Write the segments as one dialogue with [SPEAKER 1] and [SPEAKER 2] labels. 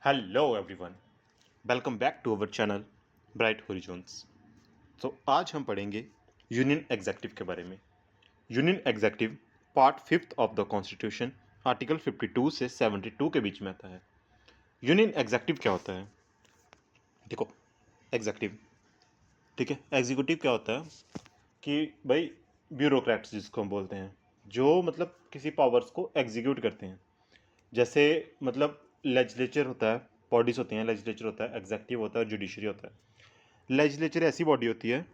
[SPEAKER 1] Hello everyone, welcome back to our channel bright horizons. तो आज हम पढ़ेंगे यूनियन एग्जेक्टिव के बारे में। Union executive part fifth of the constitution article 52 से 72 के बीच में आता है। यूनियन एग्जेक्टिव क्या होता है? देखो, एग्जेक्टिव, ठीक है, एग्जीक्यूटिव क्या होता है कि भाई ब्यूरोक्रेट्स जिसको हम बोलते हैं, जो मतलब किसी पावर्स को एग्जीक्यूट करते हैं। जैसे मतलब लेजिस्लेचर होता है, बॉडीज होती हैं, लेजिस्लेचर होता है, एग्जेक्टिव होता है, जुडिशरी होता है। लेजिस्लेचर ऐसी बॉडी होती है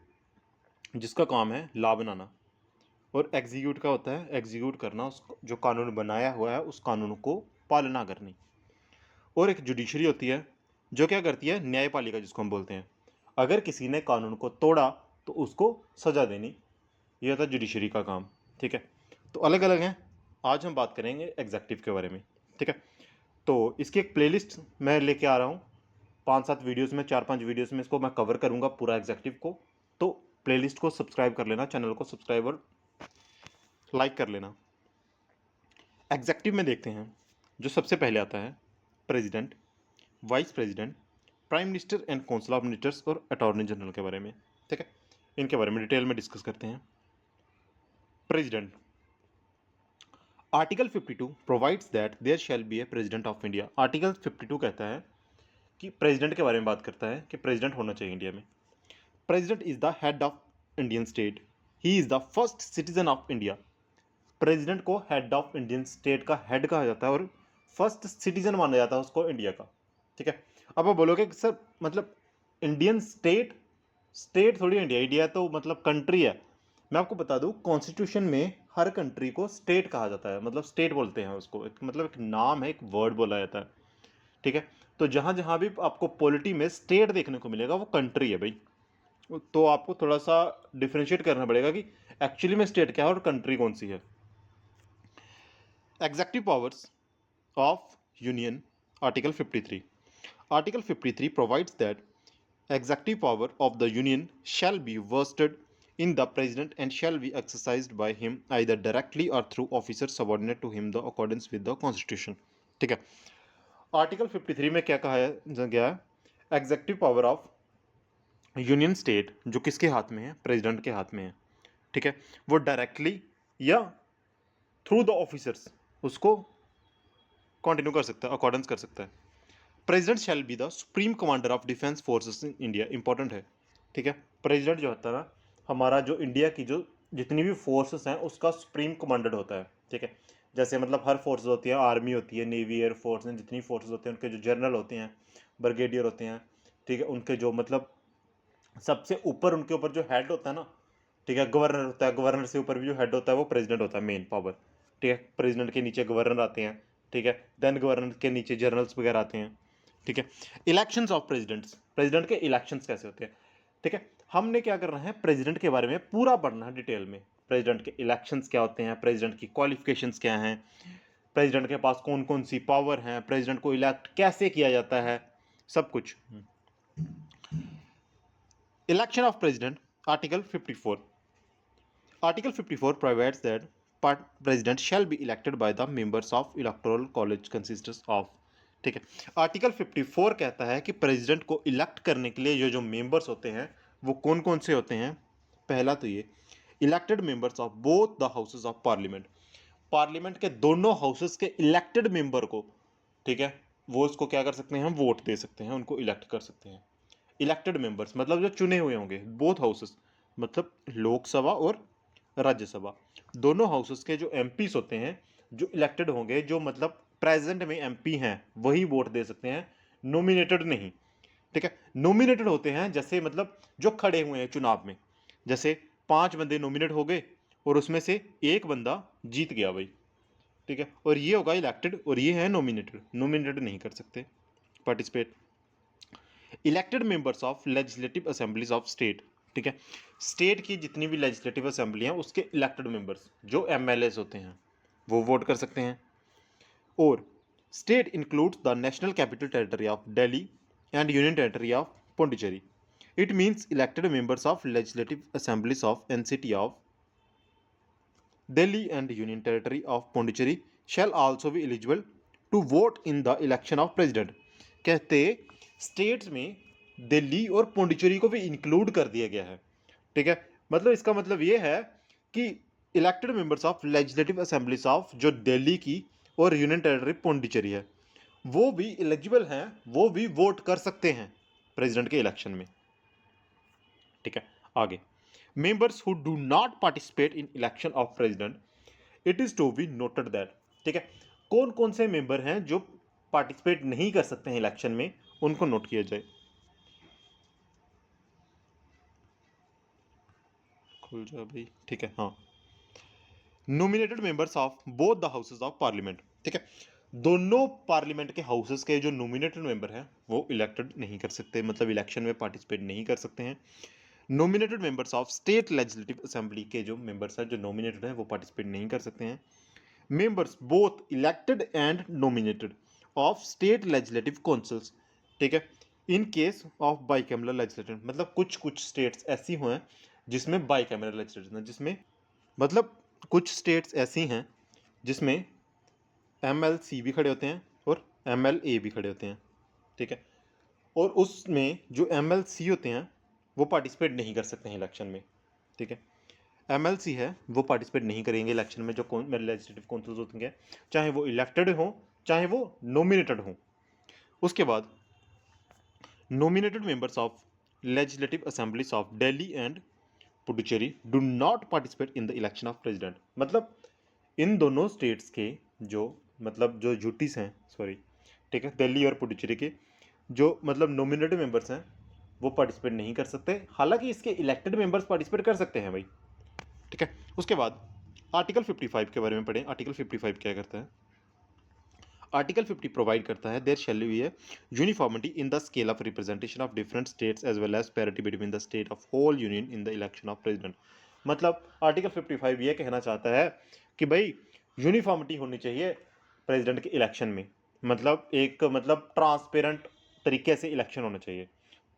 [SPEAKER 1] जिसका काम है लॉ बनाना, और एग्जीक्यूट का होता है एग्जीक्यूट करना, उस जो कानून बनाया हुआ है उस कानून को पालना करनी। और एक जुडिशरी होती है जो क्या करती है, न्यायपालिका जिसको हम बोलते हैं। अगर किसी ने कानून को तोड़ा तो उसको सजा देनी, ये होता है जुडिशरी का काम। ठीक है, तो अलग अलग हैं। आज हम बात करेंगे एग्जेक्टिव के बारे में। ठीक है, तो इसकी एक प्लेलिस्ट मैं लेके आ रहा हूँ, 5-7 वीडियोस में, 4-5 वीडियोस में इसको मैं कवर करूँगा पूरा एग्जेक्टिव को। तो प्लेलिस्ट को सब्सक्राइब कर लेना, चैनल को सब्सक्राइब और लाइक कर लेना। एग्जेक्टिव में देखते हैं, जो सबसे पहले आता है president, vice president, prime minister and council of ministers और अटॉर्नी जनरल के बारे में। ठीक है, इनके बारे में डिटेल में डिस्कस करते हैं। President, article 52 provides that there shall be a president of India. Article 52 कहता है कि प्रेसिडेंट के बारे में बात करता है कि प्रेसिडेंट होना चाहिए इंडिया में। President is the head of Indian state, he is the first citizen of India. President को हेड ऑफ इंडियन स्टेट का हेड कहा जाता है और फर्स्ट सिटीजन माना जाता है उसको इंडिया का। ठीक है, अब आप बोलोगे कि सर मतलब इंडियन स्टेट, स्टेट थोड़ी इंडिया, इंडिया तो मतलब कंट्री है। मैं आपको बता दूं, कॉन्स्टिट्यूशन में हर कंट्री को स्टेट कहा जाता है, मतलब स्टेट बोलते हैं उसको, एक मतलब एक नाम है, एक वर्ड बोला जाता है। ठीक है, तो जहां जहां भी आपको पॉलिटी में स्टेट देखने को मिलेगा वो कंट्री है भाई। तो आपको थोड़ा सा डिफ्रेंशिएट करना पड़ेगा कि एक्चुअली में स्टेट क्या है और कंट्री कौन सी है। Executive powers of union, article 53। Article 53 provides that executive power of the union shall be vested in the president and shall be exercised by him either directly or through officers subordinate to him the accordance with the constitution। ठीक है, article 53 में क्या कहा गया है? Executive power of union state जो किसके हाथ में है? प्रेसिडेंट के हाथ में है। ठीक है, वो डायरेक्टली या थ्रू द ऑफिसर्स उसको कंटिन्यू कर सकता है, अकॉर्डेंस कर सकता है। President shall be the supreme commander of defence forces in India. Important है। ठीक है, प्रेसिडेंट जो होता है ना, हमारा जो इंडिया की जो जितनी भी फोर्सेस हैं उसका सुप्रीम कमांडर होता है। ठीक है, जैसे मतलब हर फोर्सेस होती है, आर्मी होती है, नेवी, एयरफोर्स हैं, जितनी फोर्सेस होते हैं उनके जो जनरल होते हैं, ब्रिगेडियर होते हैं। ठीक है, उनके जो मतलब सबसे ऊपर उनके ऊपर जो हेड होता है ना, ठीक है, गवर्नर होता है, गवर्नर से ऊपर भी जो हेड होता है वो प्रेसिडेंट होता है, मेन पावर। ठीक है, प्रेसिडेंट के नीचे गवर्नर आते हैं। ठीक है, देन गवर्नर के नीचे जनरल्स वगैरह आते हैं। ठीक है, इलेक्शंस ऑफ प्रेसिडेंट्स, प्रेसिडेंट के इलेक्शंस कैसे होते हैं। ठीक है, हमने क्या करना है, प्रेसिडेंट के बारे में पूरा पढ़ना है डिटेल में। प्रेसिडेंट के इलेक्शंस क्या होते हैं, प्रेसिडेंट की क्वालिफिकेशंस क्या हैं, प्रेसिडेंट के पास कौन कौन सी पावर हैं, प्रेसिडेंट को इलेक्ट कैसे किया जाता है, सब कुछ। Election of president, article 54। Article 54 provides that president shall be elected by the members of electoral college consists of। ठीक है, आर्टिकल 54 कहता है कि प्रेसिडेंट को इलेक्ट करने के लिए ये जो मेंबर्स होते हैं वो कौन कौन से होते हैं। पहला तो ये elected members of both the houses of parliament, parliament के दोनों हाउसेस के इलेक्टेड मेंबर को, ठीक है, वो इसको क्या कर सकते हैं, हम वोट दे सकते हैं, उनको इलेक्ट कर सकते हैं। इलेक्टेड मेंबर्स मतलब जो चुने हुए होंगे, बोथ हाउसेस मतलब लोकसभा और राज्यसभा, दोनों हाउसेस के जो एमपीस होते हैं, जो इलेक्टेड होंगे, जो मतलब प्रेजेंट में एमपी हैं, वही वोट दे सकते हैं, नॉमिनेटेड नहीं। ठीक है, नॉमिनेटेड होते हैं जैसे मतलब जो खड़े हुए हैं चुनाव में, जैसे 5 बंदे नॉमिनेट हो गए और उसमें से एक बंदा जीत गया भाई। ठीक है, और ये होगा इलेक्टेड और ये है नॉमिनेटेड, नॉमिनेटेड नहीं कर सकते participate. Elected members of legislative assemblies of state. ठीक है, स्टेट की जितनी भी लेजिस्लेटिव असेंबली हैं उसके इलेक्टेड मेंबर्स जो एमएलएस होते हैं वो वोट कर सकते हैं। और state includes the national capital territory of Delhi and union territory of Pondicherry. It means elected members of legislative assemblies of NCT of Delhi and Union Territory of Pondicherry shall also be eligible to vote in the election of president। कहते states में दिल्ली और पुडुचेरी को भी include कर दिया गया है। ठीक है, मतलब इसका मतलब ये है कि elected members of legislative assemblies of जो दिल्ली की और यूनियन टेरिटरी पुडुचेरी है वो भी एलिजिबल हैं, वो भी वोट कर सकते हैं प्रेसिडेंट के इलेक्शन में। ठीक है, आगे members who do not participate in election of president, it is to be noted that. ठीक है, कौन कौन से मेंबर हैं जो पार्टिसिपेट नहीं कर सकते हैं इलेक्शन में, उनको नोट किया जाए। खुल जा भाई। ठीक है, हाँ, nominated members of both the houses of parliament. ठीक है, दोनों पार्लियामेंट के हाउसेस के जो नॉमिनेटेड मेंबर हैं वो इलेक्टेड नहीं कर सकते, मतलब इलेक्शन में पार्टिसिपेट नहीं कर सकते हैं। Nominated members of state legislative assembly के जो मेंबर्स हैं जो नॉमिनेटेड हैं वो पार्टिसिपेट नहीं कर सकते हैं। Members both elected and nominated of state legislative councils. ठीक है, in case of bicameral legislation, मतलब कुछ कुछ स्टेट्स ऐसी हुए हैं जिसमें बाइकैमरल लेजिस्लेशन है, जिसमें मतलब कुछ स्टेट्स ऐसी हैं जिसमें MLC भी खड़े होते हैं और MLA भी खड़े होते हैं। ठीक है, और उसमें जो MLC होते हैं वो पार्टिसिपेट नहीं कर सकते हैं इलेक्शन में। ठीक है, MLC है वो पार्टिसिपेट नहीं करेंगे इलेक्शन में, जो लेजिस्लेटिव काउंसिल्स होते हैं, चाहे वो इलेक्टेड हो चाहे वो नॉमिनेटेड हो। उसके बाद nominated members of legislative assemblies of Delhi and Puducherry do not participate in the election of president, मतलब इन दोनों स्टेट्स के जो मतलब जो यूटीज हैं, सॉरी, ठीक है, दिल्ली और पुडुचेरी के जो मतलब नॉमिनेटेड मेंबर्स हैं वो पार्टिसिपेट नहीं कर सकते, हालांकि इसके इलेक्टेड मेंबर्स पार्टिसिपेट कर सकते हैं भाई। ठीक है, उसके बाद आर्टिकल 55 के बारे में पढ़ें। आर्टिकल 55 क्या करता है? आर्टिकल 50 प्रोवाइड करता है there shall be a uniformity in the scale of representation of different states as well as parity between the state of whole union in the election of president. मतलब article 55 ये कहना चाहता है कि भाई uniformity होनी चाहिए प्रेसिडेंट के इलेक्शन में, मतलब एक मतलब ट्रांसपेरेंट तरीके से इलेक्शन होना चाहिए।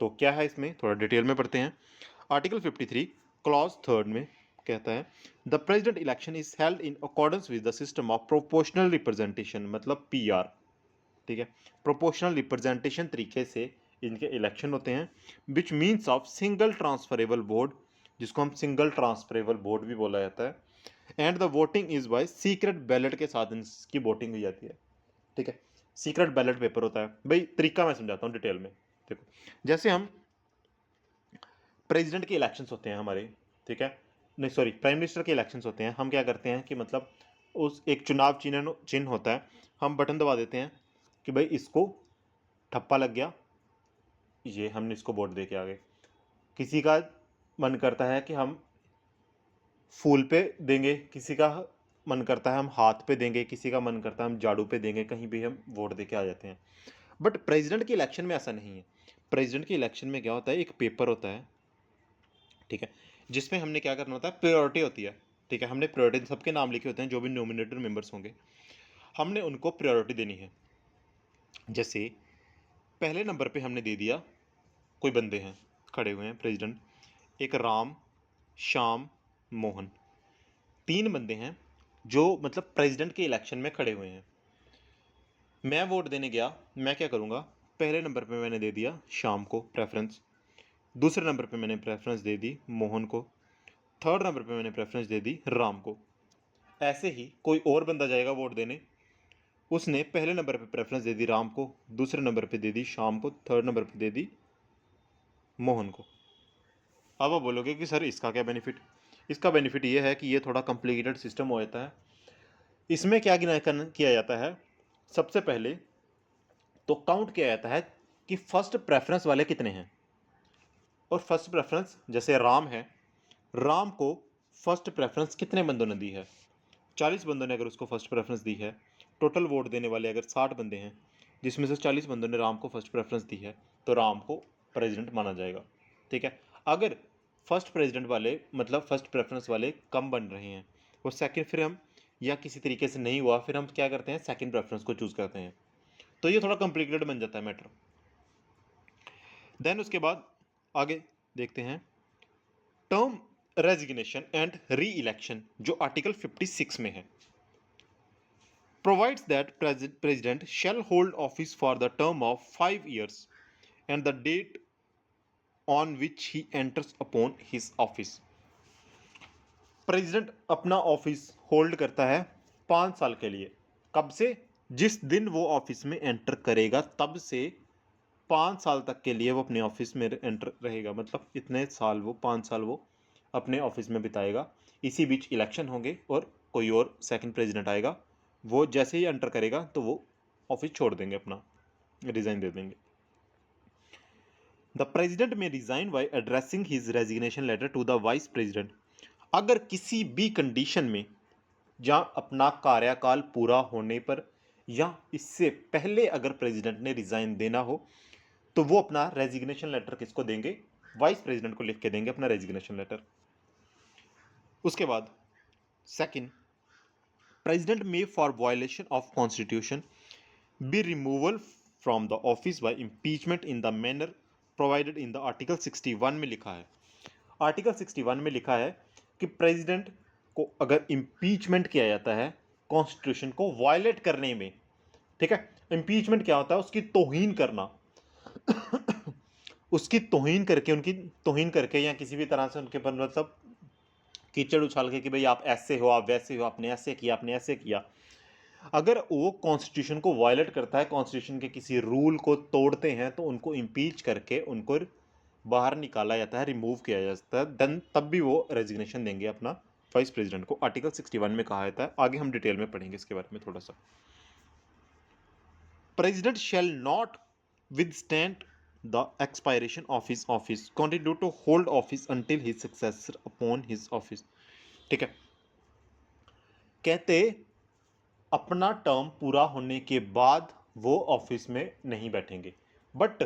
[SPEAKER 1] तो क्या है इसमें, थोड़ा डिटेल में पढ़ते हैं। आर्टिकल 53 क्लॉज 3 में कहता है the president election is held in accordance with the system of proportional representation, मतलब PR। ठीक है, प्रोपोर्शनल रिप्रेजेंटेशन तरीके से इनके इलेक्शन होते हैं, which means of single transferable vote, जिसको हम सिंगल ट्रांसफरेबल वोट भी बोला जाता है, and the voting is by secret ballot के साथ इसकी वोटिंग हुई जाती है। ठीक है, सीक्रेट बैलेट पेपर होता है भाई, तरीका मैं समझाता हूँ डिटेल में। देखो, जैसे हम प्रेसिडेंट के इलेक्शंस होते हैं हमारे, ठीक है, नहीं सॉरी, प्राइम मिनिस्टर के इलेक्शंस होते हैं, हम क्या करते हैं कि मतलब उस एक चुनाव चिन्ह चिन्ह होता है, हम बटन दबा देते हैं कि भाई इसको ठप्पा लग गया, ये हमने इसको वोट दे के आ गए। किसी का मन करता है कि हम फूल पे देंगे, किसी का मन करता है हम हाथ पे देंगे, किसी का मन करता है हम झाड़ू पे देंगे, कहीं भी हम वोट दे के आ जाते हैं। बट प्रेसिडेंट के इलेक्शन में ऐसा नहीं है। प्रेसिडेंट के इलेक्शन में क्या होता है, एक पेपर होता है, ठीक है, जिसमें हमने क्या करना होता है, प्रायोरिटी होती है। ठीक है, हमने प्रायोरिटी, सबके नाम लिखे होते हैं जो भी नॉमिनेटेड मेंबर्स होंगे, हमने उनको प्रायोरिटी देनी है। जैसे पहले नंबर पे हमने दे दिया, कोई बंदे हैं खड़े हुए हैं प्रेसिडेंट, एक राम, श्याम, मोहन, 3 बंदे हैं जो मतलब प्रेसिडेंट के इलेक्शन में खड़े हुए हैं। मैं वोट देने गया, मैं क्या करूँगा, पहले नंबर पे मैंने दे दिया श्याम को प्रेफरेंस, दूसरे नंबर पे मैंने प्रेफरेंस दे दी मोहन को, थर्ड नंबर पे मैंने प्रेफरेंस दे दी राम को। ऐसे ही कोई और बंदा जाएगा वोट देने, उसने पहले नंबर पे प्रेफरेंस दे दी राम को, दूसरे नंबर पे दे दी श्याम को, थर्ड नंबर पे दे दी मोहन को। अब आप बोलोगे कि सर इसका क्या बेनिफिट? इसका बेनिफिट ये है कि ये थोड़ा कॉम्प्लिकेटेड सिस्टम हो जाता है। इसमें क्या किया जाता है, सबसे पहले तो काउंट किया जाता है कि फर्स्ट प्रेफरेंस वाले कितने हैं। और फर्स्ट प्रेफरेंस जैसे राम है, राम को फर्स्ट प्रेफरेंस कितने बंदों ने दी है? 40 बंदों ने अगर उसको फर्स्ट प्रेफरेंस दी है, टोटल वोट देने वाले अगर 60 बंदे हैं, जिसमें से 40 बंदों ने राम को फर्स्ट प्रेफरेंस दी है, तो राम को प्रेसिडेंट माना जाएगा। ठीक है, अगर फर्स्ट प्रेसिडेंट वाले मतलब फर्स्ट प्रेफरेंस वाले कम बन रहे हैं और सेकंड, फिर हम या किसी तरीके से नहीं हुआ, फिर हम क्या करते हैं, सेकंड प्रेफरेंस को चूज़ करते हैं। तो ये थोड़ा कॉम्प्लिकेटेड बन जाता है मैटर। देन उसके बाद आगे देखते हैं term resignation and re election, जो आर्टिकल 56 में है। provides that president shall hold office for the term of 5 years and the date on which he enters upon his office. President अपना ऑफिस होल्ड करता है 5 साल के लिए। कब से? जिस दिन वो ऑफिस में एंटर करेगा तब से 5 साल तक के लिए वो अपने ऑफिस में एंटर रहेगा। मतलब इतने साल वो 5 साल वो अपने ऑफिस में बिताएगा। इसी बीच इलेक्शन होंगे और कोई और सेकंड प्रेसिडेंट आएगा, वो जैसे ही एंटर करेगा तो वो ऑफिस छोड़ देंगे, अपना रिजाइन दे देंगे। The president may resign by addressing his resignation letter to the vice president. अगर किसी भी कंडीशन में जहां अपना कार्यकाल पूरा होने पर या इससे पहले अगर प्रेसिडेंट ने रिजाइन देना हो तो वो अपना रेजिग्नेशन लेटर किसको देंगे? वाइस प्रेसिडेंट को लिख के देंगे अपना रेजिग्नेशन लेटर। उसके बाद second, president may for violation of constitution be removal from the office by impeachment in the manner provided in the article 61 में लिखा है। आर्टिकल 61 में लिखा है कि प्रेसिडेंट को अगर इम्पीचमेंट किया जाता है कॉन्स्टिट्यूशन को वायलेट करने में, ठीक है, इम्पीचमेंट क्या होता है? उसकी तौहीन करना उसकी तौहीन करके, उनकी तौहीन करके या किसी भी तरह से उनके पर मतलब कीचड़ उछाल के कि भाई आप ऐसे हो, आप वैसे हो, आपने ऐसे किया, आपने ऐसे किया। अगर वो कॉन्स्टिट्यूशन को वायलेट करता है, कॉन्स्टिट्यूशन के किसी रूल को तोड़ते हैं, तो उनको इम्पीच करके उनको बाहर निकाला जाता है, रिमूव किया जाता है। देन तब भी वो रेजिग्नेशन देंगे अपना वाइस प्रेसिडेंट को। आर्टिकल 61 में कहा जाता है। आगे हम डिटेल में पढ़ेंगे इसके बारे में थोड़ा सा। President shall not withstand the expiration of his office, continue to hold office until his successor upon his office. ठीक है, कहते अपना टर्म पूरा होने के बाद वो ऑफिस में नहीं बैठेंगे, but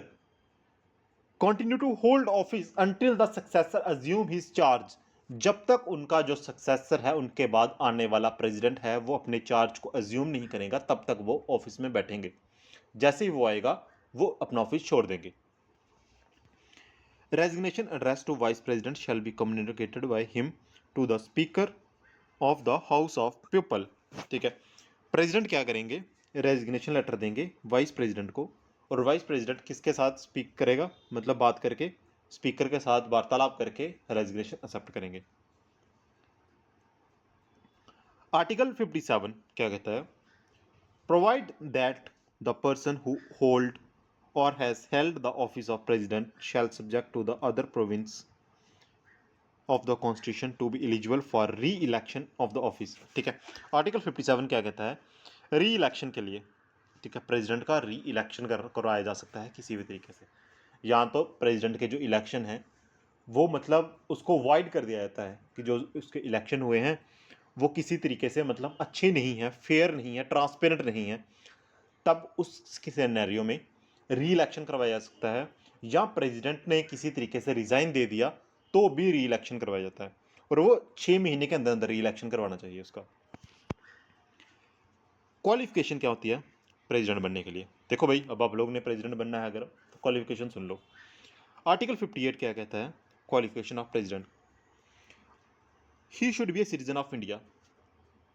[SPEAKER 1] continue to hold office until the successor assume his charge. जब तक उनका जो सक्सेसर है, उनके बाद आने वाला प्रेसिडेंट है, वो अपने चार्ज को अज्यूम नहीं करेगा, तब तक वो ऑफिस में बैठेंगे। जैसे ही वो आएगा वो अपना ऑफिस छोड़ देंगे। Resignation address to vice president shall be communicated by him to the speaker of the house of people. ठीक है, प्रेसिडेंट क्या करेंगे? रेजिग्नेशन लेटर देंगे वाइस प्रेसिडेंट को, और वाइस प्रेसिडेंट किसके साथ स्पीक करेगा? मतलब बात करके, स्पीकर के साथ वार्तालाप करके रेजिग्नेशन एक्सेप्ट करेंगे। आर्टिकल 57 क्या कहता है? Provide that the person who hold or has held the office of president shall subject to the other province of the constitution to be eligible for reelection of the office. ठीक है, article 57 क्या कहता है? री election के लिए, ठीक है, प्रेसिडेंट का री इलेक्शन करवाया जा सकता है किसी भी तरीके से। या तो प्रेसिडेंट के जो इलेक्शन है वो मतलब उसको वाइड कर दिया जाता है कि जो उसके इलेक्शन हुए हैं वो किसी तरीके से मतलब अच्छे नहीं है, फेयर नहीं है, ट्रांसपेरेंट नहीं है, तब उस सिनेरियो में री इलेक्शन करवाया जा सकता है। या प्रेसिडेंट ने किसी तरीके से रिजाइन दे दिया तो भी री इलेक्शन करवाया जाता है, और वो 6 महीने के अंदर अंदर री इलेक्शन करवाना चाहिए उसका। क्वालिफिकेशन क्या होती है प्रेसिडेंट बनने के लिए? देखो भाई, अब आप लोग ने प्रेसिडेंट बनना है अगर, तो क्वालिफिकेशन सुन लो। आर्टिकल 58 क्या कहता है? Qualification of president, he should be a citizen of India,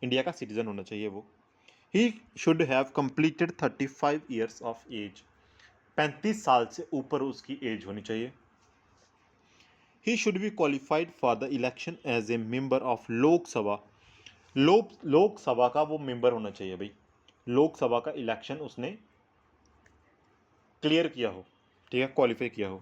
[SPEAKER 1] India का सिटीजन होना चाहिए वो। He should have completed 35 years of age, 35 साल से ऊपर उसकी एज होनी चाहिए। He should be qualified for the election as a member of Lok Sabha, Lok Sabha का वो मेंबर होना चाहिए भाई, लोकसभा का इलेक्शन उसने क्लियर किया हो, ठीक है, क्वालिफाई किया हो।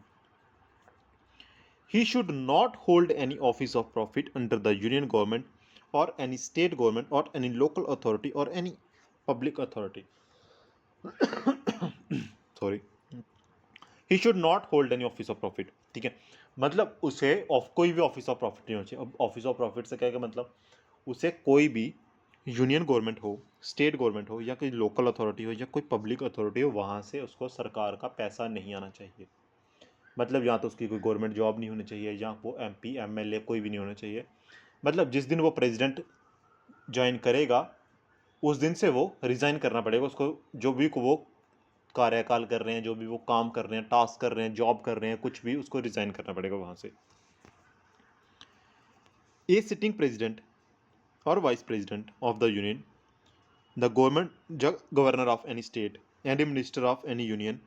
[SPEAKER 1] He should not hold any office of profit under the union government और एनी स्टेट गवर्नमेंट और एनी लोकल अथॉरिटी और any public authority. Sorry, he should not hold any office of profit. ठीक है, मतलब उसे कोई भी ऑफिस ऑफ प्रॉफिट नहीं होना चाहिए। अब ऑफिस ऑफ प्रॉफिट से क्या है, मतलब उसे कोई भी यूनियन गवर्नमेंट हो, स्टेट गवर्नमेंट हो, या कोई लोकल अथॉरिटी हो, या कोई पब्लिक अथॉरिटी हो, वहाँ से उसको सरकार का पैसा नहीं आना चाहिए। मतलब या तो उसकी कोई गवर्नमेंट जॉब नहीं होनी चाहिए, या वो MP MLA कोई भी नहीं होना चाहिए। मतलब जिस दिन वो प्रेसिडेंट ज्वाइन करेगा उस दिन से वो रिज़ाइन करना पड़ेगा उसको, जो भी वो कार्यकाल कर रहे हैं, जो भी वो काम कर रहे हैं, टास्क कर रहे हैं, जॉब कर रहे हैं, कुछ भी, उसको रिज़ाइन करना पड़ेगा वहाँ से। A sitting president or vice president of the union the governor of any state and minister of any union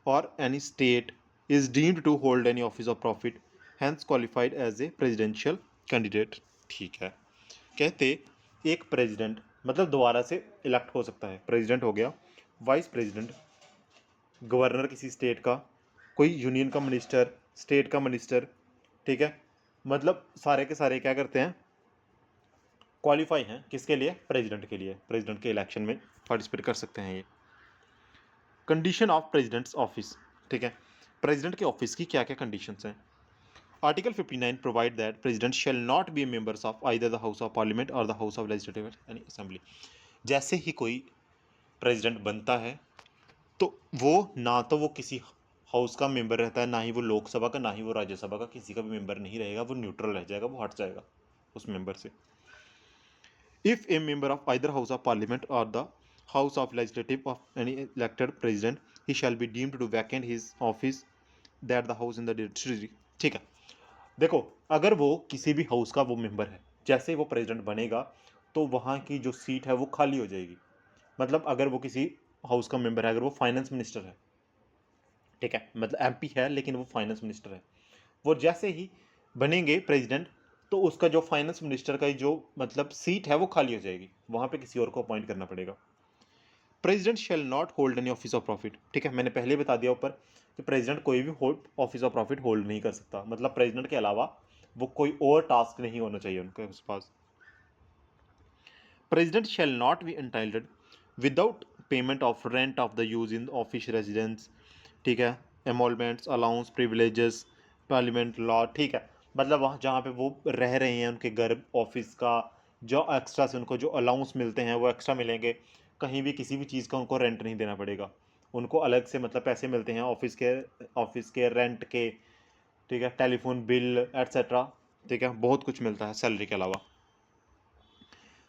[SPEAKER 1] or any state is deemed to hold any office of profit hence qualified as a presidential candidate. ठीक है, कहते एक president मतलब दोबारा से elect हो सकता है, प्रेसिडेंट हो गया, वाइस प्रेसिडेंट, गवर्नर किसी स्टेट का, कोई यूनियन का मिनिस्टर, स्टेट का मिनिस्टर, ठीक है, मतलब सारे के सारे क्या करते हैं, क्वालिफाई हैं किसके लिए, प्रेसिडेंट के लिए, प्रेसिडेंट के इलेक्शन में पार्टिसिपेट कर सकते हैं ये। कंडीशन ऑफ प्रेसिडेंट्स ऑफिस, ठीक है, प्रेसिडेंट के ऑफिस की क्या क्या कंडीशंस हैं। Article 59 provide that president shall not be members of either the house of parliament और the house of legislative and assembly. जैसे ही कोई प्रेसिडेंट बनता है तो वो ना तो वो किसी हाउस का मेंबर रहता है, ना ही वो लोकसभा का, ना ही वो राज्यसभा का, किसी का भी मेंबर नहीं रहेगा, वो न्यूट्रल रह जाएगा, वो हट जाएगा उस मेंबर से। If a member of either house of parliament और the house of legislative of any elected president he shall be deemed to vacant his office that the house in the district. ठीक है, देखो अगर वो किसी भी house का वो मेंबर है, जैसे ही वो प्रेसिडेंट बनेगा तो वहाँ की जो सीट है वो खाली हो जाएगी। मतलब अगर वो किसी हाउस का मेंबर है, अगर वो फाइनेंस मिनिस्टर है, ठीक है, मतलब एमपी है लेकिन वो फाइनेंस मिनिस्टर है, वो जैसे ही बनेंगे प्रेसिडेंट तो उसका जो फाइनेंस मिनिस्टर का जो मतलब सीट है वो खाली हो जाएगी, वहाँ पे किसी और को अपॉइंट करना पड़ेगा। President shall not hold any office of profit, ठीक है, मैंने पहले बता दिया ऊपर कि प्रेसिडेंट कोई भी ऑफिस ऑफ प्रॉफिट होल्ड नहीं कर सकता, मतलब प्रेसिडेंट के अलावा वो कोई और टास्क नहीं होना चाहिए उनके पास। President shall not be entitled without payment of rent of the use in office residence, ठीक है, emoluments, allowance, privileges, parliament law, ठीक है, मतलब वहाँ जहाँ पे वो रह रहे हैं उनके घर ऑफिस का जो एक्स्ट्रा से उनको जो अलाउंस मिलते हैं वो एक्स्ट्रा मिलेंगे, कहीं भी किसी भी चीज़ का उनको रेंट नहीं देना पड़ेगा, उनको अलग से मतलब पैसे मिलते हैं ऑफिस के रेंट के, ठीक है, टेलीफोन बिल एट्सेट्रा, ठीक है, बहुत कुछ मिलता है सैलरी के अलावा।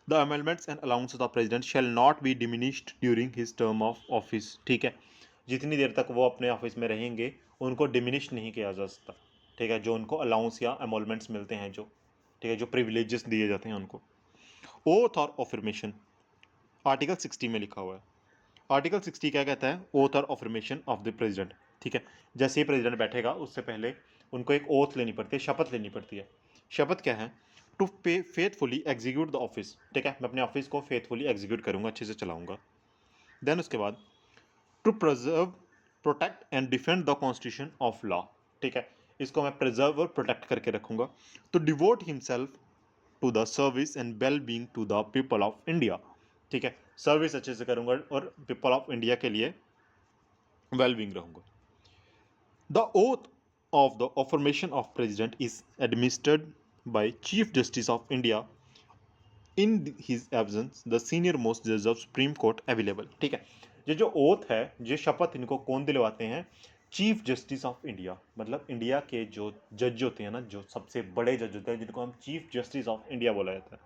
[SPEAKER 1] The amendments and allowances of president shall not B diminished during his term of office, ठीक है, जितनी देर तक वो अपने ऑफिस में रहेंगे उनको डिमिनिश नहीं किया जा सकता, ठीक है, जो उनको अलाउंस या अमोलमेंट्स मिलते हैं जो, ठीक है, जो प्रिविलेजेस दिए जाते हैं उनको। ओथ और ऑफर्मेशन आर्टिकल 60 में लिखा हुआ है। आर्टिकल 60 क्या कहता है, ओथ और ऑफर्मेशन ऑफ द प्रेसिडेंट, ठीक है, जैसे ही प्रेसिडेंट बैठेगा उससे पहले उनको एक ओथ लेनी पड़ती है, शपथ लेनी पड़ती है। शपथ क्या है, टू पे फेथफुली एग्जीक्यूट द ऑफिस, ठीक है, मैं अपने ऑफिस को फेथफुली एग्जीक्यूट करूंगा, अच्छे से चलाऊंगा। देन उसके बाद to preserve, protect and defend the constitution of law, ठीक है, इसको मैं प्रिजर्व और प्रोटेक्ट करके रखूंगा। To devote himself to the service and well being to the people of India, ठीक है, सर्विस अच्छे से करूंगा और पीपल ऑफ इंडिया के लिए वेल बींग रहूंगा। The oath of the affirmation of president is administered by chief justice of India in his absence the senior most जज ऑफ सुप्रीम कोर्ट अवेलेबल, ठीक है, ये जो ओथ है, ये शपथ इनको कौन दिलवाते हैं, चीफ जस्टिस ऑफ इंडिया, मतलब इंडिया के जो जज होते हैं ना, जो सबसे बड़े जज होते हैं जिनको हम चीफ जस्टिस ऑफ इंडिया बोला जाता है,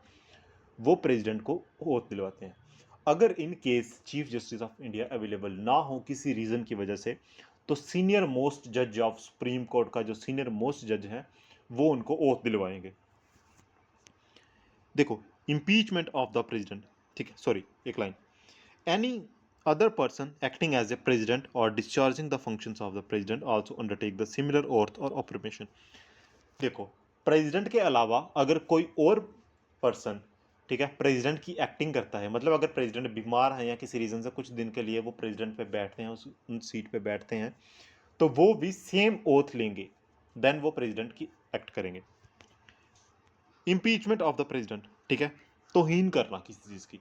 [SPEAKER 1] वो प्रेसिडेंट को ओथ दिलवाते हैं। अगर in case chief justice of India available ना हो किसी रीज़न की वजह से, तो सीनियर मोस्ट जज ऑफ सुप्रीम कोर्ट का जो सीनियर मोस्ट जज हैं वो उनको ओथ दिलवाएंगे। देखो, इम्पीचमेंट ऑफ द प्रेसिडेंट, ठीक है, सॉरी एक line, any other person acting as a president और discharging the functions of the president also undertake the similar oath और ऑफर्मेशन। देखो, प्रेसिडेंट के अलावा अगर कोई और पर्सन, ठीक है, प्रेसिडेंट की एक्टिंग करता है, मतलब अगर प्रेसिडेंट बीमार है या किसी रीज़न से कुछ दिन के लिए वो प्रेसिडेंट पे बैठते हैं, उन सीट पे बैठते हैं, तो वो भी सेम ओथ लेंगे, देन वो प्रेसिडेंट की एक्ट करेंगे। इम्पीचमेंट ऑफ द प्रेसिडेंट, ठीक है, तौहीन करना किसी चीज़ की,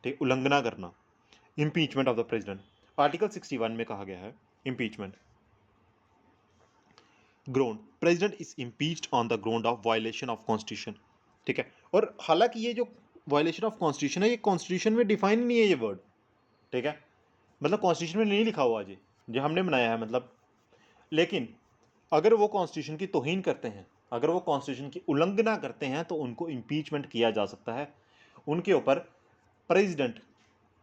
[SPEAKER 1] ठीक, उल्लंघना करना, impeachment of the president article 61 में कहा गया है। Impeachment ground, president is impeached on the ground of violation of constitution, ठीक है, और हालांकि ये जो वायलेशन ऑफ कॉन्स्टिट्यूशन है ये कॉन्स्टिट्यूशन में डिफाइन नहीं है ये वर्ड, ठीक है, मतलब कॉन्स्टिट्यूशन में नहीं लिखा हुआ जी, जो हमने बनाया है मतलब, लेकिन अगर वो कॉन्स्टिट्यूशन की तौहीन करते हैं, अगर वो कॉन्स्टिट्यूशन की उल्लंघना करते हैं तो उनको इम्पीचमेंट किया जा सकता है, उनके ऊपर president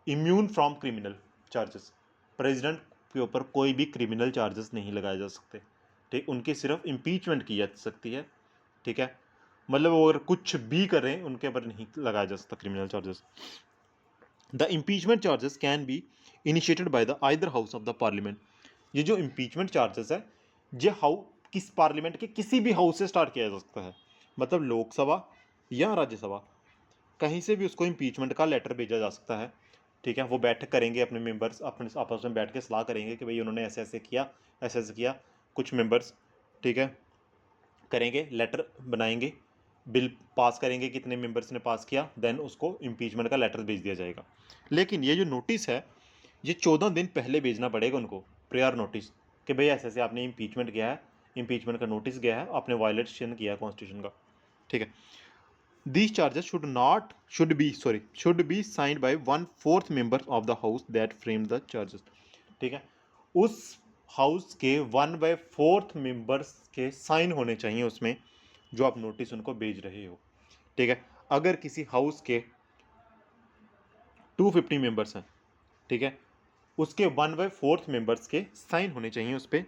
[SPEAKER 1] immune from criminal charges, president के ऊपर कोई भी क्रिमिनल चार्जेस नहीं लगाए जा सकते, ठीक, उनकी सिर्फ इम्पीचमेंट की जा सकती है, ठीक है, मतलब वो अगर कुछ भी करें उनके ऊपर नहीं लगाया जा सकता criminal charges. The impeachment charges can be initiated by the either house of the parliament. ये जो इम्पीचमेंट चार्जेस है ये किस पार्लियामेंट के किसी भी हाउस से स्टार्ट किया जा सकता है, मतलब लोकसभा या राज्यसभा, कहीं से भी उसको इम्पीचमेंट का लेटर भेजा जा सकता है। ठीक है, वो बैठक करेंगे, अपने मेंबर्स अपने आपस में बैठ के सलाह करेंगे कि भाई उन्होंने ऐसे ऐसे किया, ऐसे ऐसे किया, कुछ मेंबर्स, ठीक है, करेंगे, लेटर बनाएंगे, बिल पास करेंगे, कितने मेंबर्स ने पास किया, देन उसको इम्पीचमेंट का लेटर भेज दिया जाएगा। लेकिन ये जो नोटिस है ये 14 दिन पहले भेजना पड़ेगा उनको, प्रेयर नोटिस, कि भाई ऐसे ऐसे आपने इम्पीचमेंट किया है, इम्पीचमेंट का नोटिस गया है, आपने वायलेशन किया है कॉन्स्टिट्यूशन का। ठीक है, these charges should be signed by 1/4 members of the house that framed the charges। ठीक है, उस हाउस के 1/4 मेंबर्स के साइन होने चाहिए उसमें, जो आप नोटिस उनको भेज रहे हो। ठीक है, अगर किसी हाउस के 250 मेंबर्स हैं, ठीक है, उसके 1/4 मेंबर्स के साइन होने चाहिए उस पर,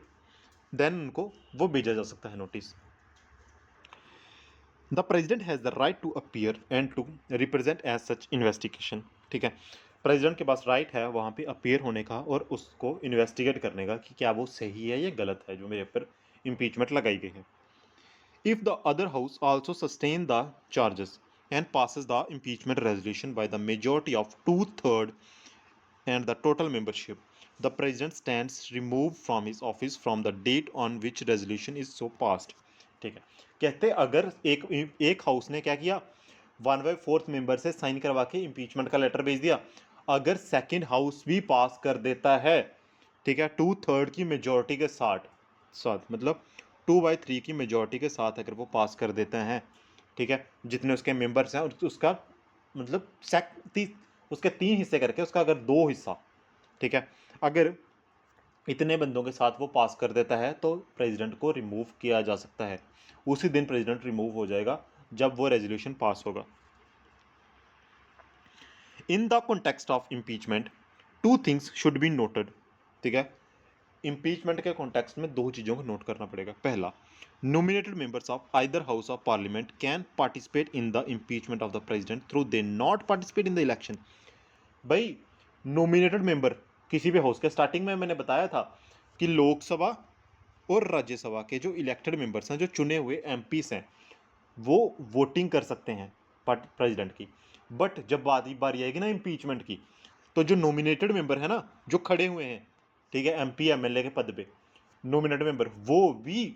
[SPEAKER 1] देन उनको वो भेजा जा सकता है notice. The president has the right to appear and to represent as such investigation. ठीक है, प्रेजिडेंट के पास राइट है वहाँ पे अपीयर होने का और उसको इन्वेस्टिगेट करने का कि क्या वो सही है या गलत है जो मेरे ऊपर इम्पीचमेंट लगाई गई है। If the other house also sustain the charges and passes the impeachment resolution by the majority of 2/3 and the total membership, the president stands removed from his office from the date on which resolution is so passed। ठीक है, कहते अगर एक house ने क्या किया, 1/4 member से sign करवा के इम्पीचमेंट का लेटर भेज दिया, अगर सेकंड हाउस भी पास कर देता है, ठीक है, 2/3 की मेजोरिटी के साथ साथ मतलब 2/3 की मेजोरिटी के साथ अगर वो पास कर देते हैं, ठीक है, जितने उसके मेंबर्स हैं उसका मतलब उसके 3 हिस्से करके उसका अगर 2 हिस्सा, ठीक है, अगर इतने बंदों के साथ वो पास कर देता है तो प्रेसिडेंट को रिमूव किया जा सकता है। उसी दिन प्रेसिडेंट रिमूव हो जाएगा जब वो रेजोल्यूशन पास होगा। In the context of impeachment 2 things should be noted. ठीक है, इम्पीचमेंट के कॉन्टेक्स्ट में 2 चीज़ों को नोट करना पड़ेगा। पहला, nominated members of either house of parliament can participate in the impeachment of the president through they not participate in the election. भाई नॉमिनेटेड मेंबर किसी भी हाउस के, स्टार्टिंग में मैंने बताया था कि लोकसभा और राज्यसभा के जो इलेक्टेड मेंबर्स हैं, जो चुने हुए एमपीस हैं, वो वोटिंग कर सकते हैं प्रेसिडेंट की। बट जब बारी आएगी ना इम्पीचमेंट की, तो जो नॉमिनेटेड मेंबर है ना, जो खड़े हुए हैं, ठीक है, एमपी एमएलए के पद पे, नॉमिनेटेड मेंबर वो भी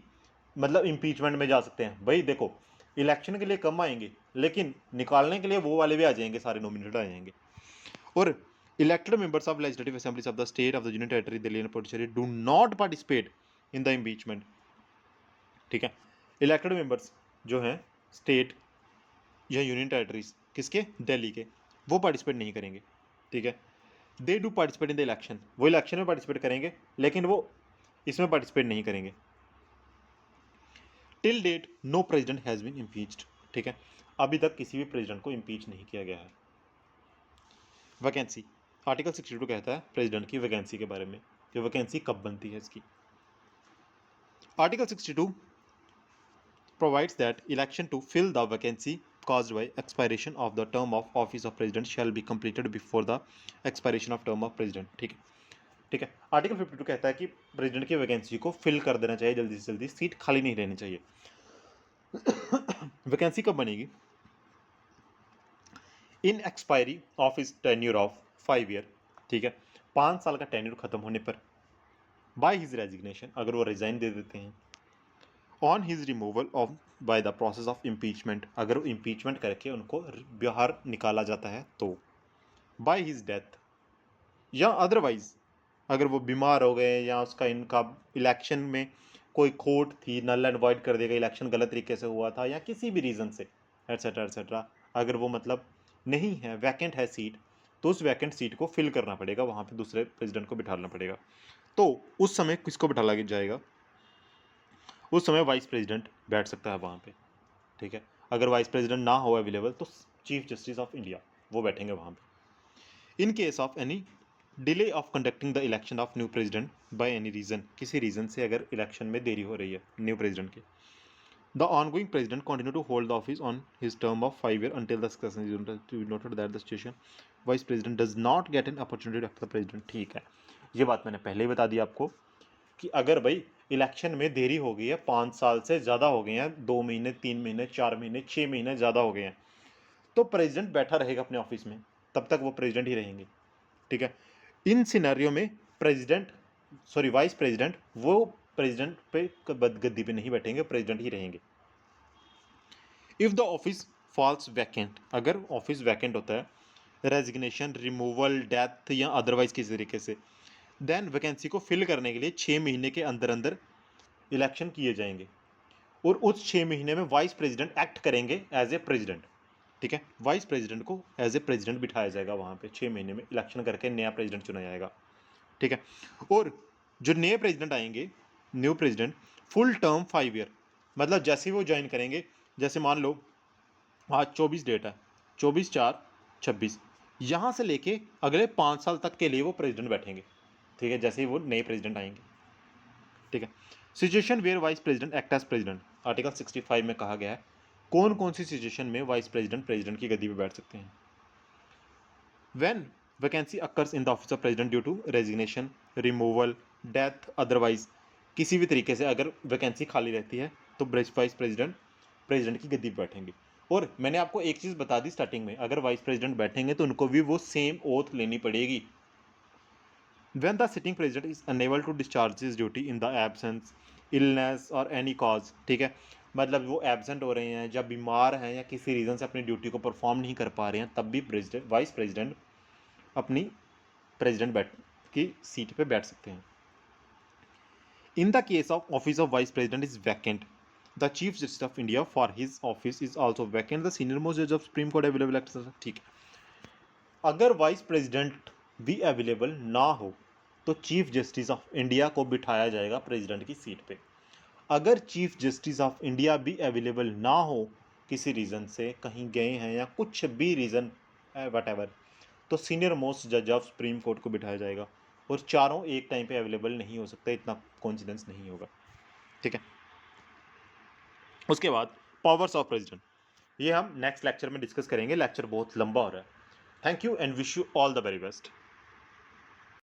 [SPEAKER 1] मतलब इम्पीचमेंट में जा सकते हैं। भाई देखो, इलेक्शन के लिए कम आएंगे लेकिन निकालने के लिए वो वाले भी आ जाएंगे, सारे नॉमिनेटेड आ जाएंगे। और elected members of legislative assemblies of the state of the union territory Delhi and Puducherry do not participate in the impeachment. ठीक है, इलेक्टेड मेंबर्स जो हैं स्टेट या यूनियन टेरिटरीज किसके, दिल्ली के, वो पार्टिसिपेट नहीं करेंगे। ठीक है, they do participate in the election, वो इलेक्शन में पार्टिसिपेट करेंगे लेकिन वो इसमें पार्टिसिपेट नहीं करेंगे। Till date no president has been impeached. ठीक है, अभी तक किसी भी प्रेसिडेंट को इम्पीच नहीं किया गया है। वैकेंसी, आर्टिकल 62 कहता है प्रेसिडेंट की वैकेंसी के बारे में कि वैकेंसी कब बनती है इसकी। Article 62 provides that election to fill the vacancy caused by expiration of the term of office of president shall be completed before the expiration of term of president। ठीक है, ठीक है, आर्टिकल 52 कहता है कि प्रेसिडेंट की वैकेंसी को fill कर देना चाहिए जल्दी से जल्दी, सीट खाली नहीं रहनी चाहिए। वैकेंसी कब बनेगी, in expiry of is tenure of 5 year. ठीक है, 5 साल का टेन्यूर खत्म होने पर, बाय हिज रेजिग्नेशन, अगर वो रिजाइन दे देते हैं, on his removal of by the process of impeachment, अगर वो इम्पीचमेंट करके उनको बाहर निकाला जाता है तो, बाय हिज डेथ, या अदरवाइज अगर वो बीमार हो गए या उसका इनका इलेक्शन में कोई खोट थी, नल एंड वॉइड कर देगा, इलेक्शन गलत तरीके से हुआ था या किसी भी रीज़न से एट्सेट्रा एट्सेट्रा, अगर वो मतलब नहीं है, वैकेंट है सीट, तो उस वैकेंट सीट को फिल करना पड़ेगा, वहाँ पे दूसरे प्रेसिडेंट को बिठाना पड़ेगा। तो उस समय किसको बिठाला जाएगा, उस समय वाइस प्रेसिडेंट बैठ सकता है वहाँ पे। ठीक है, अगर वाइस प्रेसिडेंट ना हो अवेलेबल तो चीफ जस्टिस ऑफ इंडिया वो बैठेंगे वहाँ पे। In case of any delay of conducting the election of new president by any reason, किसी रीज़न से अगर इलेक्शन में देरी हो रही है न्यू प्रेसिडेंट के, The ongoing president continue to hold the office on his term of 5 years until the succession is to be noted that the situation vice president does not get an opportunity after the president. ठीक है, ये बात मैंने पहले ही बता दी आपको कि अगर भाई इलेक्शन में देरी हो गई है, 5 साल से ज़्यादा हो गए हैं, 2 महीने, 3 महीने, 4 महीने, 6 महीने ज़्यादा हो गए हैं, तो प्रेसिडेंट बैठा रहेगा अपने ऑफिस में, तब तक वो प्रेसिडेंट ही रहेंगे। ठीक है, इन सिनेरियो में वाइस प्रेसिडेंट वो प्रेसिडेंट पे गद्दी पे नहीं बैठेंगे, प्रेसिडेंट ही रहेंगे। If the office falls vacant, अगर ऑफिस वैकेंट होता है, रेजिग्नेशन, रिमूवल, डेथ या अदरवाइज किसी तरीके से, देन वैकेंसी को फिल करने के लिए 6 महीने के अंदर अंदर इलेक्शन किए जाएंगे और उस 6 महीने में वाइस प्रेसिडेंट एक्ट करेंगे एज ए प्रेसिडेंट। ठीक है, वाइस प्रेसिडेंट को एज ए प्रेसिडेंट बिठाया जाएगा वहाँ पे, 6 महीने में इलेक्शन करके नया प्रेसिडेंट चुना जाएगा। ठीक है, और जो नए प्रेसिडेंट आएंगे, new president, full term 5 year, मतलब जैसे ही वो ज्वाइन करेंगे, जैसे मान लो आज 24 डेट है, 24/4/26, यहाँ से लेके अगले 5 साल तक के लिए वो प्रेसिडेंट बैठेंगे। ठीक है, जैसे ही वो नए प्रेसिडेंट आएंगे। ठीक है, situation where vice president act as president, article 65 में कहा गया है कौन कौन सी सिचुएशन में वाइस प्रेसिडेंट प्रेसिडेंट की गद्दी पे बैठ सकते हैं। When vacancy occurs in the office of president due to resignation, removal, death, otherwise किसी भी तरीके से अगर वैकेंसी खाली रहती है तो वाइस प्रेसिडेंट प्रेसिडेंट की गद्दी पे बैठेंगे। और मैंने आपको एक चीज़ बता दी स्टार्टिंग में, अगर वाइस प्रेसिडेंट बैठेंगे तो उनको भी वो सेम ओथ लेनी पड़ेगी। When the sitting president is unable to discharge his duty in the absence, illness or any cause, ठीक है, मतलब वो एबसेंट हो रहे हैं, जब बीमार हैं या किसी रीज़न से अपनी ड्यूटी को परफॉर्म नहीं कर पा रहे हैं, तब भी वाइस प्रेसिडेंट अपनी प्रेसिडेंट की सीट पे बैठ सकते हैं। In the case of office of vice president is vacant, the chief justice of India for his office is also vacant, the senior most जज of supreme court available act. ठीक है, अगर vice president भी available ना हो तो chief justice of India को बिठाया जाएगा प्रेसिडेंट की सीट पे। अगर चीफ जस्टिस ऑफ इंडिया भी अवेलेबल ना हो, किसी रीज़न से कहीं गए हैं या कुछ भी रीज़न वट तो सीनियर मोस्ट जज ऑफ सुप्रीम कोर्ट को बिठाया जाएगा, और चारों एक टाइम पे अवेलेबल नहीं हो सकते, इतना कॉन्फिडेंस नहीं होगा। ठीक है, उसके बाद पावर्स ऑफ प्रेसिडेंट, ये हम नेक्स्ट लेक्चर में डिस्कस करेंगे, लेक्चर बहुत लंबा हो रहा है। Thank you and wish you all the very best.